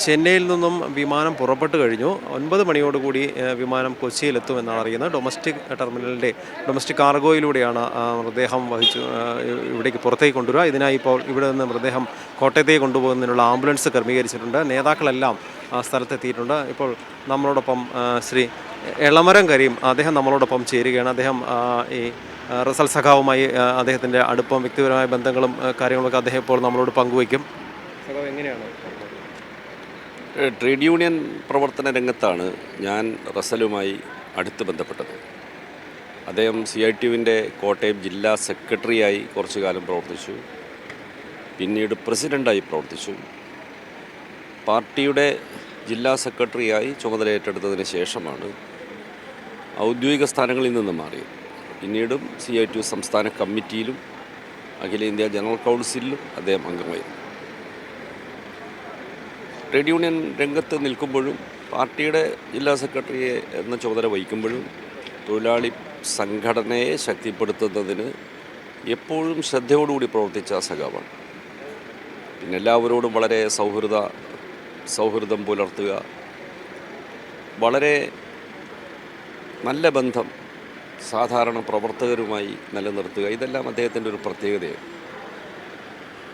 ചെന്നൈയിൽ നിന്നും വിമാനം പുറപ്പെട്ടു കഴിഞ്ഞു. 9 മണിയോടുകൂടി വിമാനം കൊച്ചിയിലെത്തുമെന്നാണ് അറിയുന്നത്. ഡൊമസ്റ്റിക് കാർഗോയിലൂടെയാണ് മൃതദേഹം ഇവിടേക്ക് പുറത്തേക്ക് കൊണ്ടുവരിക. ഇതിനായി ഇപ്പോൾ ഇവിടെ നിന്ന് മൃതദേഹം കോട്ടയത്തേക്ക് കൊണ്ടുപോകുന്നതിനുള്ള ആംബുലൻസ് ക്രമീകരിച്ചിട്ടുണ്ട്. നേതാക്കളെല്ലാം സ്ഥലത്തെത്തിയിട്ടുണ്ട്. ഇപ്പോൾ നമ്മളോടൊപ്പം ശ്രീ എളമരം കരീം അദ്ദേഹം നമ്മളോടൊപ്പം ചേരുകയാണ്. അദ്ദേഹം ഈ റസൽ സഖാവുമായി അദ്ദേഹത്തിൻ്റെ അടുപ്പം, വ്യക്തിപരമായ ബന്ധങ്ങളും കാര്യങ്ങളൊക്കെ അദ്ദേഹം ഇപ്പോൾ നമ്മളോട് പങ്കുവയ്ക്കും. സഖാവ് എങ്ങനെയാണ്? ട്രേഡ് യൂണിയൻ പ്രവർത്തന രംഗത്താണ് ഞാൻ റസലുമായി അടുത്ത് ബന്ധപ്പെട്ടത്. അദ്ദേഹം CITUവിൻ്റെ കോട്ടയം ജില്ലാ സെക്രട്ടറിയായി കുറച്ചു കാലം പ്രവർത്തിച്ചു. പിന്നീട് പ്രസിഡൻ്റായി പ്രവർത്തിച്ചു. പാർട്ടിയുടെ ജില്ലാ സെക്രട്ടറിയായി ചുമതല ഏറ്റെടുത്തതിന് ശേഷമാണ് ഔദ്യോഗിക സ്ഥാനങ്ങളിൽ നിന്ന് മാറിയത്. പിന്നീടും CITU സംസ്ഥാന കമ്മിറ്റിയിലും അഖിലേന്ത്യാ ജനറൽ കൗൺസിലിലും അദ്ദേഹം അംഗമായിരുന്നു. ട്രേഡ് യൂണിയൻ രംഗത്ത് നിൽക്കുമ്പോഴും പാർട്ടിയുടെ ജില്ലാ സെക്രട്ടറി എന്ന ചുമതല വഹിക്കുമ്പോഴും തൊഴിലാളി സംഘടനയെ ശക്തിപ്പെടുത്തുന്നതിന് എപ്പോഴും ശ്രദ്ധയോടുകൂടി പ്രവർത്തിച്ച സഖാവാണ്. പിന്നെ എല്ലാവരോടും വളരെ സൗഹൃദം പുലർത്തുക, വളരെ നല്ല ബന്ധം സാധാരണ പ്രവർത്തകരുമായി നിലനിർത്തുക, ഇതെല്ലാം അദ്ദേഹത്തിൻ്റെ ഒരു പ്രത്യേകതയാണ്.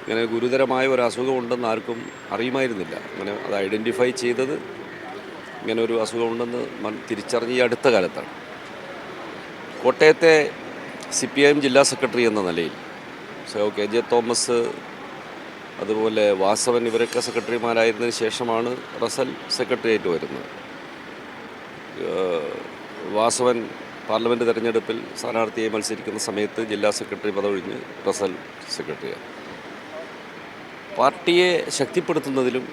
ഇങ്ങനെ ഗുരുതരമായ ഒരു അസുഖമുണ്ടെന്ന് ആർക്കും അറിയുമായിരുന്നില്ല. അങ്ങനെ അത് ഐഡൻറ്റിഫൈ ചെയ്തത് ഇങ്ങനെ ഒരു അസുഖമുണ്ടെന്ന് തിരിച്ചറിഞ്ഞ ഈ അടുത്ത കാലത്താണ്. കോട്ടയത്തെ CPIM ജില്ലാ സെക്രട്ടറി എന്ന നിലയിൽ KJ തോമസ്, അതുപോലെ വാസവൻ, ഇവരൊക്കെ സെക്രട്ടറിമാരായിരുന്നതിന് ശേഷമാണ് റസൽ സെക്രട്ടറിയേറ്റ് വരുന്നത്. വാസവൻ പാർലമെൻറ്റ് തെരഞ്ഞെടുപ്പിൽ സ്ഥാനാർത്ഥിയായി മത്സരിക്കുന്ന സമയത്ത് ജില്ലാ സെക്രട്ടറി പദവി ഒഴിഞ്ഞ് റസൽ സെക്രട്ടറിയാണ്. പാർട്ടിയെ ശക്തിപ്പെടുത്തുന്നതിലും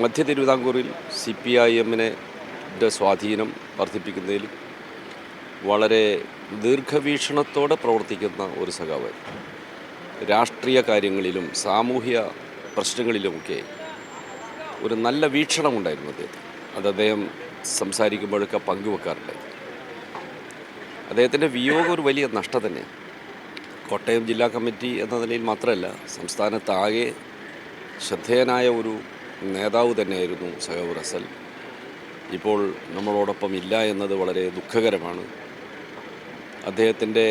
മധ്യ തിരുവിതാംകൂറിൽ CPIMൻ്റെ സ്വാധീനം വർദ്ധിപ്പിക്കുന്നതിലും വളരെ ദീർഘവീക്ഷണത്തോടെ പ്രവർത്തിക്കുന്ന ഒരു സഖാവായി. രാഷ്ട്രീയ കാര്യങ്ങളിലും സാമൂഹ്യ പ്രശ്നങ്ങളിലുമൊക്കെ ഒരു നല്ല വീക്ഷണമുണ്ടായിരുന്നു അദ്ദേഹത്തിന്. അത് അദ്ദേഹം സംസാരിക്കുമ്പോഴൊക്കെ പങ്കുവെക്കാറുണ്ടായിരുന്നു. അദ്ദേഹത്തിൻ്റെ വിയോഗം ഒരു വലിയ നഷ്ടം തന്നെയാണ്. കോട്ടയം ജില്ലാ കമ്മിറ്റി എന്ന നിലയിൽ മാത്രമല്ല, സംസ്ഥാനത്താകെ ശ്രദ്ധേയനായ ഒരു നേതാവ് തന്നെയായിരുന്നു സഖാവ് റസൽ. ഇപ്പോൾ നമ്മളോടൊപ്പം ഇല്ല എന്നത് വളരെ ദുഃഖകരമാണ്. അദ്ദേഹത്തിൻ്റെ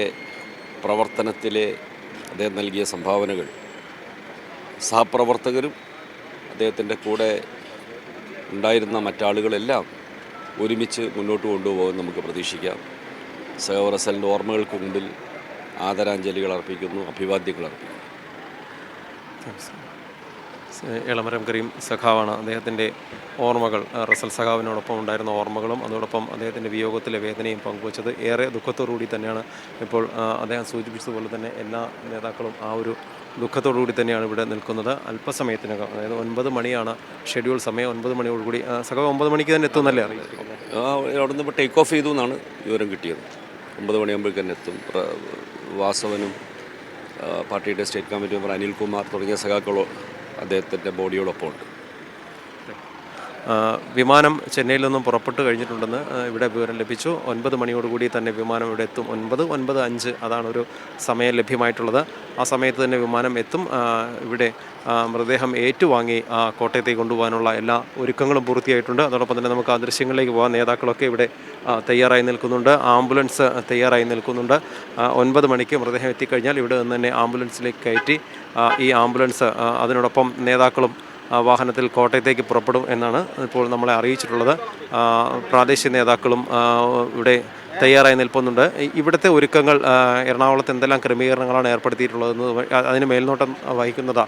പ്രവർത്തനത്തിലെ അദ്ദേഹം നൽകിയ സംഭാവനകൾ സഹപ്രവർത്തകരും അദ്ദേഹത്തിൻ്റെ കൂടെ ഉണ്ടായിരുന്ന മറ്റാളുകളെല്ലാം ഒരുമിച്ച് മുന്നോട്ട് കൊണ്ടുപോകാൻ നമുക്ക് പ്രതീക്ഷിക്കാം. സഖാവ് റസലിൻ്റെ ഓർമ്മകൾക്ക് മുമ്പിൽ ആദരാഞ്ജലികൾ അർപ്പിക്കുന്നു, അഭിവാദ്യങ്ങൾ അർപ്പിക്കുന്നു. എളമരം കരീം സഖാവാണ്. അദ്ദേഹത്തിൻ്റെ ഓർമ്മകൾ, റസൽ സഖാവിനോടൊപ്പം ഉണ്ടായിരുന്ന ഓർമ്മകളും അതോടൊപ്പം അദ്ദേഹത്തിൻ്റെ വിയോഗത്തിലെ വേദനയും പങ്കുവച്ചത്. ഏറെ ദുഃഖത്തോടുകൂടി തന്നെയാണ് ഇപ്പോൾ അദ്ദേഹം സൂചിപ്പിച്ചതുപോലെ തന്നെ എല്ലാ നേതാക്കളും ആ ഒരു ദുഃഖത്തോടുകൂടി തന്നെയാണ് ഇവിടെ നിൽക്കുന്നത്. അല്പസമയത്തിനകം, അതായത് 9 മണിയാണ് ഷെഡ്യൂൾ സമയം. 9 മണിയോടുകൂടി സഖാവ് 9 മണിക്ക് തന്നെ എത്തുമെന്നല്ലേ അറിയിക്കുന്നത്? അവിടെ നിന്ന് ഇപ്പോൾ ടേക്ക് ഓഫ് ചെയ്തു എന്നാണ് വിവരം കിട്ടിയത്. 9 മണിയാകുമ്പോഴേക്ക് തന്നെ എത്തും. വാസവനും പാർട്ടിയുടെ സ്റ്റേറ്റ് കമ്മിറ്റി മെമ്പർ അനിൽകുമാർ തുടങ്ങിയ സഖാക്കളോ അദ്ദേഹത്തിൻ്റെ ബോഡിയോടൊപ്പം ഉണ്ട്. വിമാനം ചെന്നൈയിൽ നിന്നും പുറപ്പെട്ടു കഴിഞ്ഞിട്ടുണ്ടെന്ന് ഇവിടെ വിവരം ലഭിച്ചു. 9 മണിയോടുകൂടി തന്നെ വിമാനം ഇവിടെ എത്തും. 9:05 അതാണൊരു സമയം ലഭ്യമായിട്ടുള്ളത്. ആ സമയത്ത് തന്നെ വിമാനം എത്തും. ഇവിടെ മൃതദേഹം ഏറ്റുവാങ്ങി കോട്ടയത്തേക്ക് കൊണ്ടുപോകാനുള്ള എല്ലാ ഒരുക്കങ്ങളും പൂർത്തിയായിട്ടുണ്ട്. അതോടൊപ്പം തന്നെ നമുക്ക് ആ ദൃശ്യങ്ങളിലേക്ക് പോകാൻ നേതാക്കളൊക്കെ ഇവിടെ തയ്യാറായി നിൽക്കുന്നുണ്ട്. ആംബുലൻസ് തയ്യാറായി നിൽക്കുന്നുണ്ട്. 9 മണിക്ക് മൃതദേഹം എത്തിക്കഴിഞ്ഞാൽ ഇവിടെ നിന്ന് തന്നെ ആംബുലൻസിലേക്ക് കയറ്റി ഈ ആംബുലൻസ് അതിനോടൊപ്പം നേതാക്കളും വാഹനത്തിൽ കോട്ടയത്തേക്ക് പുറപ്പെടും എന്നാണ് ഇപ്പോൾ നമ്മളെ അറിയിച്ചിട്ടുള്ളത്. പ്രാദേശിക നേതാക്കളും ഇവിടെ തയ്യാറായി നിൽക്കുന്നുണ്ട്. ഇവിടുത്തെ ഒരുക്കങ്ങൾ, എറണാകുളത്ത് എന്തെല്ലാം ക്രമീകരണങ്ങളാണ് ഏർപ്പെടുത്തിയിട്ടുള്ളതെന്ന് അതിന് മേൽനോട്ടം വഹിക്കുന്നത്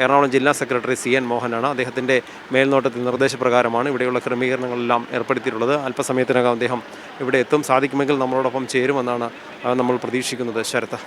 എറണാകുളം ജില്ലാ സെക്രട്ടറി CN മോഹനാണ്. അദ്ദേഹത്തിൻ്റെ മേൽനോട്ടത്തിൽ നിർദ്ദേശപ്രകാരമാണ് ഇവിടെയുള്ള ക്രമീകരണങ്ങളെല്ലാം ഏർപ്പെടുത്തിയിട്ടുള്ളത്. അല്പസമയത്തിനകം അദ്ദേഹം ഇവിടെ എത്തും. സാധിക്കുമെങ്കിൽ നമ്മളോടൊപ്പം ചേരുമെന്നാണ് നമ്മൾ പ്രതീക്ഷിക്കുന്നത്. ശരത്ത്.